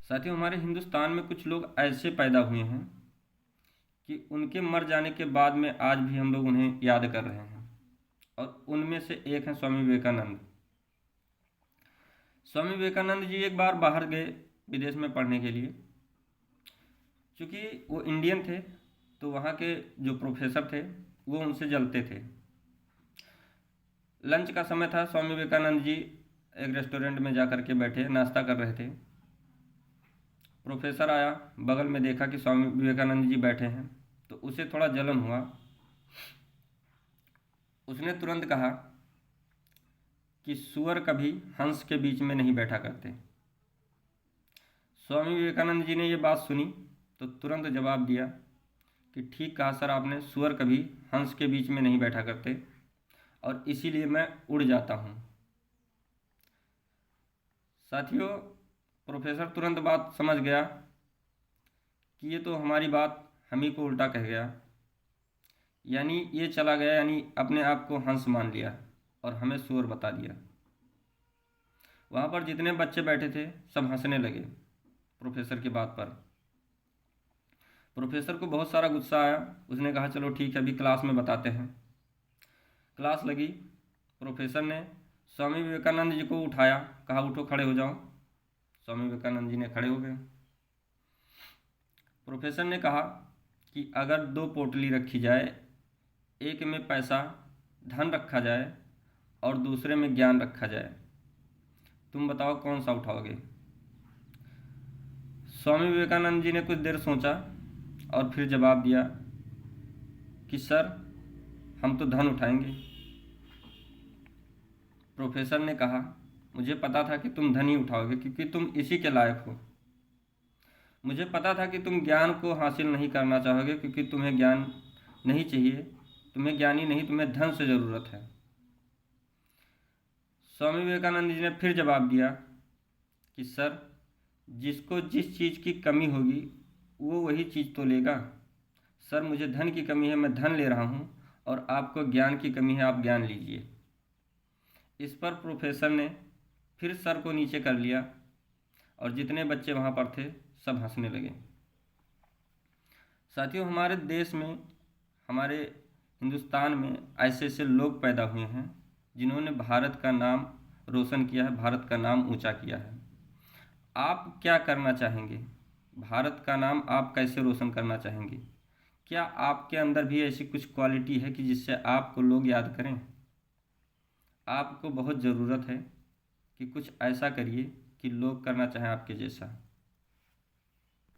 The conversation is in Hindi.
साथियों, हमारे हिंदुस्तान में कुछ लोग ऐसे पैदा हुए हैं कि उनके मर जाने के बाद में आज भी हम लोग उन्हें याद कर रहे हैं, और उनमें से एक हैं स्वामी विवेकानंद। स्वामी विवेकानंद जी एक बार बाहर गए विदेश में पढ़ने के लिए। चूँकि वो इंडियन थे तो वहाँ के जो प्रोफेसर थे वो उनसे जलते थे। लंच का समय था, स्वामी विवेकानंद जी एक रेस्टोरेंट में जा कर के बैठे नाश्ता कर रहे थे। प्रोफेसर आया, बगल में देखा कि स्वामी विवेकानंद जी बैठे हैं तो उसे थोड़ा जलन हुआ। उसने तुरंत कहा कि सुअर कभी हंस के बीच में नहीं बैठा करते। स्वामी विवेकानंद जी ने ये बात सुनी तो तुरंत जवाब दिया कि ठीक कहा सर आपने, सुअर कभी हंस के बीच में नहीं बैठा करते और इसीलिए मैं उड़ जाता हूँ। साथियों, प्रोफेसर तुरंत बात समझ गया कि ये तो हमारी बात हम ही को उल्टा कह गया, यानी ये चला गया, यानी अपने आप को हंस मान लिया और हमें सुअर बता दिया। वहाँ पर जितने बच्चे बैठे थे सब हंसने लगे प्रोफेसर की बात पर। प्रोफेसर को बहुत सारा गुस्सा आया। उसने कहा चलो ठीक है, अभी क्लास में बताते हैं। क्लास लगी। प्रोफेसर ने स्वामी विवेकानंद जी को उठाया, कहा उठो, खड़े हो जाओ। स्वामी विवेकानंद जी ने खड़े हो गए। प्रोफेसर ने कहा कि अगर दो पोटली रखी जाए, एक में पैसा धन रखा जाए और दूसरे में ज्ञान रखा जाए, तुम बताओ कौन सा उठाओगे। स्वामी विवेकानंद जी ने कुछ देर सोचा और फिर जवाब दिया कि सर हम तो धन उठाएंगे। प्रोफेसर ने कहा मुझे पता था कि तुम धन ही उठाओगे क्योंकि तुम इसी के लायक हो। मुझे पता था कि तुम ज्ञान को हासिल नहीं करना चाहोगे क्योंकि तुम्हें ज्ञान नहीं चाहिए, तुम्हें ज्ञानी नहीं, तुम्हें धन से ज़रूरत है। स्वामी विवेकानंद जी ने फिर जवाब दिया कि सर जिसको जिस चीज़ की कमी होगी वो वही चीज़ तो लेगा। सर मुझे धन की कमी है, मैं धन ले रहा हूँ, और आपको ज्ञान की कमी है, आप ज्ञान लीजिए। इस पर प्रोफेसर ने फिर सर को नीचे कर लिया और जितने बच्चे वहाँ पर थे सब हंसने लगे। साथियों, हमारे देश में, हमारे हिंदुस्तान में ऐसे ऐसे लोग पैदा हुए हैं जिन्होंने भारत का नाम रोशन किया है, भारत का नाम ऊंचा किया है। आप क्या करना चाहेंगे? भारत का नाम आप कैसे रोशन करना चाहेंगे? क्या आपके अंदर भी ऐसी कुछ क्वालिटी है कि जिससे आपको लोग याद करें? आपको बहुत ज़रूरत है कि कुछ ऐसा करिए कि लोग करना चाहें आपके जैसा।